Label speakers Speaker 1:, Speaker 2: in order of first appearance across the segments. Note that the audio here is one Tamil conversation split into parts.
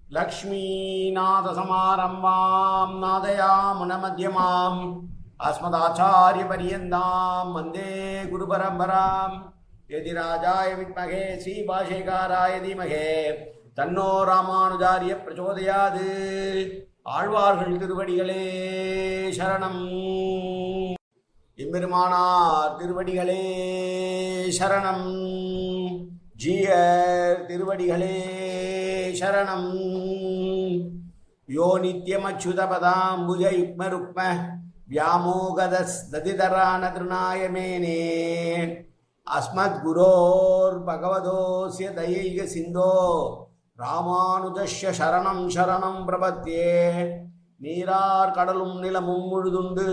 Speaker 1: लक्ष्मीनाथसमारम्भां नादयामुनमध्यमाम् अस्मदाचार्यपर्यन्तां वन्दे गुरुपरम्परां यतिराजाय विद्महे श्रीभाष्यकाराय धीमहि तन्नो रामानुजार्य प्रचोदयात् ஆழ்வார்கள் திருவடிகளே சரணம். எம்பெருமானார் திருவடிகளே சரணம். ஜீயர் திருவடிகளே சரணம். யோ நித்யமச்சுதபதாம்புஜ யுக்மருக்ம व्यामोगदस्दधिधरान तृणाय मेने अस्मद्गुरोर् भगवतोऽस्य दयैक सिन्धो ராமானுஜஸ்ய சரணம் சரணம் பிரபத்யே. நீரார் கடலும் நிலமும் முழுதுண்டு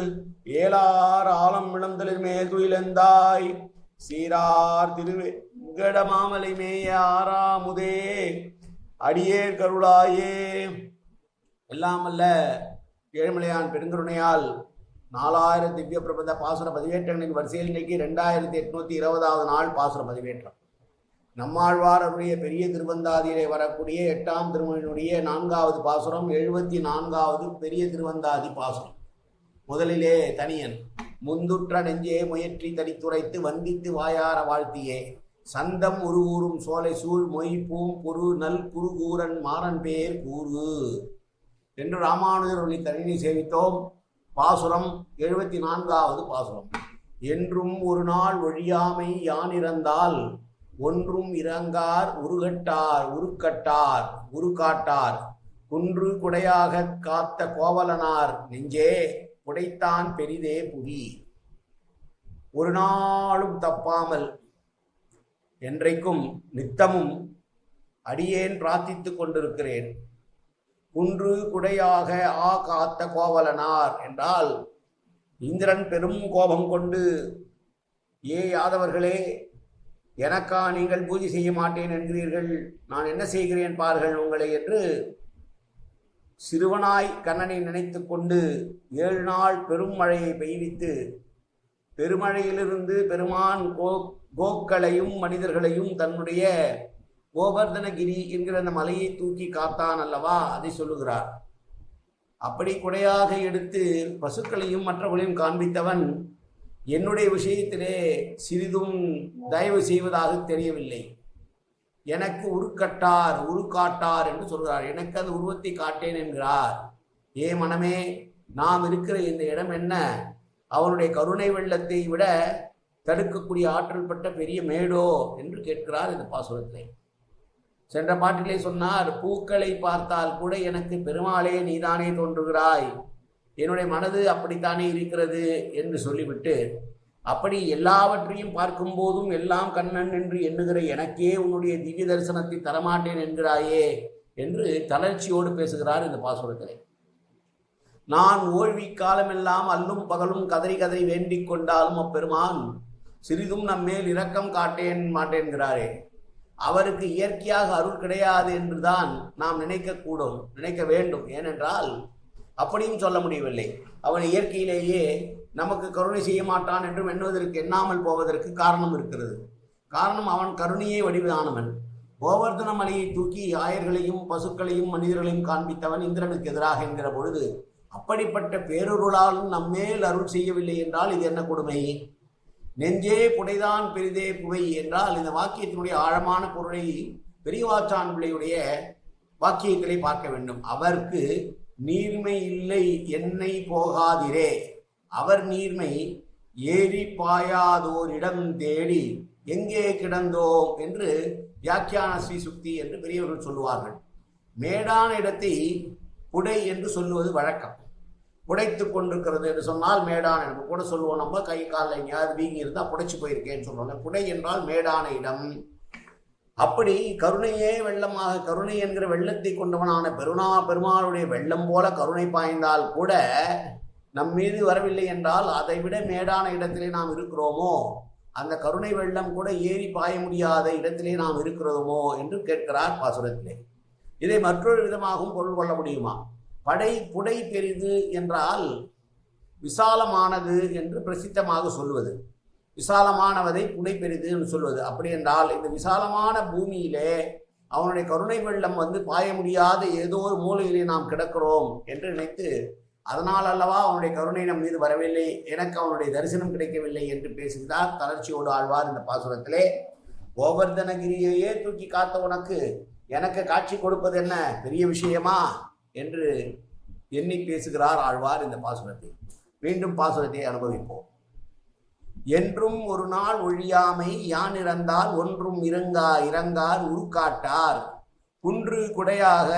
Speaker 1: ஏலார் ஆலம் இளந்தலில் மேல் துயிலெந்தாய் சீரார் திருவேங்கடமாமலை மேய ஆறாமுதே அடியேர் கருளாயே. எல்லாம் அல்ல ஏழுமலையான் பெருங்கருணையால் 4000 திவ்ய பிரபந்த பாசுர பதிவேற்றங்களின் வரிசையில் இன்னைக்கு 2820வது நாள் பாசுர பதிவேற்றம். நம்மாழ்வாருடைய பெரிய திருவந்தாதியிலே வரக்கூடிய 8ஆம் திருமொழியினுடைய 4வது பாசுரம் 74வது பெரிய திருவந்தாதி பாசுரம். முதலிலே தனியன் முந்துற்ற நெஞ்சே முயற்றி தடித்துரைத்து வந்தித்து வாயார வாழ்த்தியே சந்தம் உருகூறும் சோலை சூழ் மொய் பூம் குரு நல் குருகூரன் மாறன் பேர் கூறு என்று ராமானுஜருடைய தனியை சேவித்தோம். பாசுரம் 74வது பாசுரம். என்றும் ஒரு நாள் ஒழியாமை யானிறந்தால் ஒன்றும் இறங்கார் உருகட்டார் உருக்கட்டார் உருக்காட்டார் குன்று குடையாக காத்த கோவலனார் நெஞ்சே புடைத்தான் பெரிதே புவி. ஒரு நாளும் தப்பாமல் என்றைக்கும் நித்தமும் அடியேன் பிரார்த்தித்துக் கொண்டிருக்கிறேன். குன்று குடையாக காத்த கோவலனார் என்றால் இந்திரன் பெரும் கோபம் கொண்டு ஏ யாதவர்களே எனக்கா நீங்கள் பூஜை செய்ய மாட்டேன் என்கிறீர்கள், நான் என்ன செய்கிறேன் பார்கள் உங்களை என்று சிறுவனாய் கண்ணனை நினைத்து கொண்டு 7 நாள் பெரும் மழையை பெய்வித்து பெருமழையிலிருந்து பெருமான் கோக்களையும் மனிதர்களையும் தன்னுடைய கோவர்தனகிரி என்கிற அந்த மலையை தூக்கி காத்தான் அல்லவா, அதை சொல்லுகிறார். அப்படி குடையாக எடுத்து பசுக்களையும் மற்றவர்களையும் காண்பித்தவன் என்னுடைய விஷயத்திலே சிறிதும் தயவு செய்வதாக தெரியவில்லை. எனக்கு உருக்கட்டார் உருக்காட்டார் என்று சொல்கிறார். எனக்கு அந்த உருவத்தை காட்டேன் என்கிறார். ஏ மனமே, நாம் இருக்கிற இந்த இடம் என்ன அவனுடைய கருணை வெள்ளத்தை விட தடுக்கக்கூடிய ஆற்றல் பட்ட பெரிய மேடோ என்று கேட்கிறார் இந்த பாசுரத்திலே. சென்ற பாட்டிலே சொன்னார், பூக்களை பார்த்தால் கூட எனக்கு பெருமாளே நீதானே தோன்றுகிறாய், என்னுடைய மனது அப்படித்தானே இருக்கிறது என்று சொல்லிவிட்டு அப்படி எல்லாவற்றையும் பார்க்கும் போதும் எல்லாம் கண்ணன் என்று எண்ணுகிற எனக்கே உன்னுடைய திவ்ய தரிசனத்தை தரமாட்டேன் என்கிறாயே என்று தளர்ச்சியோடு பேசுகிறார் இந்த பாசுரத்திலே. நான் ஓய்வி காலமெல்லாம் அல்லும் பகலும் கதறி கதறி வேண்டிக் கொண்டாலும் அப்பெருமான் சிறிதும் நம்மேல் இரக்கம் காட்டேன் மாட்டேன்கிறாரே. அவருக்கு இயற்கையாக அருள் கிடையாது என்றுதான் நாம் நினைக்க வேண்டும். ஏனென்றால் அப்படியும் சொல்ல முடியவில்லை. அவன் இயற்கையிலேயே நமக்கு கருணை செய்ய மாட்டான் என்றும் எண்ணாமல் போவதற்கு காரணம் இருக்கிறது. காரணம், அவன் கருணையே வடிவானவன். கோவர்தன மலையை தூக்கி ஆயர்களையும் பசுக்களையும் மனிதர்களையும் காண்பித்தவன் இந்திரனுக்கு எதிராக என்கிற பொழுது அப்படிப்பட்ட பேரொருளாலும் நம்மேல் அருள் செய்யவில்லை என்றால் இது என்ன கொடுமை? நெஞ்சே புடைதான் பெரிதே புவை என்றால் இந்த வாக்கியத்தினுடைய ஆழமான பொருளை பெரியவாச்சான் பிள்ளையுடைய வாக்கியத்திலே பார்க்க வேண்டும். அவருக்கு நீர்மை இல்லை என்னை போகாதிரே, அவர் நீர்மை ஏறி பாயாதோரிடம் தேடி எங்கே கிடந்தோம் என்று வியாக்கியான ஸ்ரீசுக்தி என்று பெரியவர்கள் சொல்லுவார்கள். மேடான இடத்தை புடை என்று சொல்லுவது வழக்கம். புடைத்து கொண்டிருக்கிறது என்று சொன்னால் மேடான இடம் கூட சொல்லுவோம். நம்ம கை காலில் எங்கேயாவது வீங்கி இருந்தால் புடைச்சு போயிருக்கேன்னு சொல்லுவாங்க. புடை என்றால் மேடான இடம். அப்படி கருணையே வெள்ளமாக, கருணை என்கிற வெள்ளத்தை கொண்டவனான பெருமாளுடைய வெள்ளம் போல கருணை பாய்ந்தால் கூட நம் மீது வரவில்லை என்றால் அதை விட மேடான இடத்திலே நாம் இருக்கிறோமோ, அந்த கருணை வெள்ளம் கூட ஏறி பாய முடியாத இடத்திலே நாம் இருக்கிறோமோ என்று கேட்கிறார் பாசுரத்திலே. இதை மற்றொரு விதமாகவும் பொருள் கொள்ள முடியுமா? புடை பெரிது என்றால் விசாலமானது என்று பிரசித்தமாக சொல்லுவது. விசாலமானவதை புடை பெரிது என்று சொல்வது. அப்படி என்றால் இந்த விசாலமான பூமியிலே அவனுடைய கருணை வெள்ளம் பாய முடியாத ஏதோ ஒரு மூலையிலே நாம் கிடக்கிறோம் என்று நினைத்து, அதனால் அல்லவா அவனுடைய கருணை நம் மீது வரவில்லை, எனக்கு அவனுடைய தரிசனம் கிடைக்கவில்லை என்று பேசுகிறார் தளர்ச்சியோடு ஆழ்வார் இந்த பாசுரத்திலே. கோவர்தனகிரியையே தூக்கி காத்த உனக்கு எனக்கு காட்சி கொடுப்பது என்ன பெரிய விஷயமா என்று எண்ணி பேசுகிறார் ஆழ்வார் இந்த பாசுரத்தை. மீண்டும் பாசுரத்தை அனுபவிப்போம். என்றும் ஒரு நாள் ஒழியாமை யான் இறந்தால் ஒன்றும் இறங்கார் உருக்காட்டார் குன்று குடையாக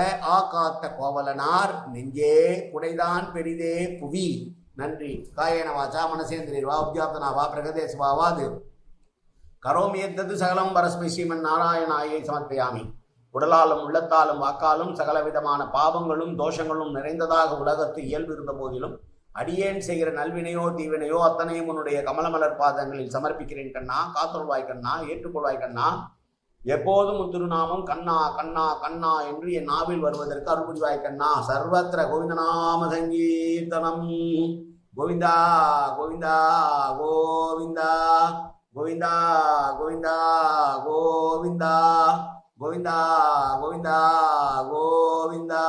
Speaker 1: காத்த கோவலனார் நெஞ்சே குடைதான் பெரிதே புவி. நன்றி. காயேன வாசா மனசேந்திரிர்வா உத்யாப்தனாவா பிரகதேசவாவாது கரோமி எத்தது சகலம் பரஸ்மை ஸ்ரீமன் நாராயணாயை சமர்ப்பயாமி. உடலாலும் உள்ளத்தாலும் வாக்காலும் சகலவிதமான பாவங்களும் தோஷங்களும் நிறைந்ததாக உலகத்து இயல்பு இருந்த போதிலும் அடியேன் செய்கிற நல்வினையோ தீவினையோ அத்தனையும் உன்னுடைய கமலமலர் பாதங்களில் சமர்ப்பிக்கிறேன் கண்ணா. காத்தொள்வாய் கண்ணா, ஏற்றுக்கொள்வாய் கண்ணா. எப்போதும் உன் திருநாமம் கண்ணா கண்ணா கண்ணா என்று என் நாவில் வருவதற்கு அருள் புரிவாய் கண்ணா. சர்வத்திர கோவிந்தநாம சங்கீர்த்தனம். கோவிந்தா கோவிந்தா கோவிந்தா கோவிந்தா கோவிந்தா கோவிந்தா கோவிந்தா கோவிந்தா கோவிந்தா.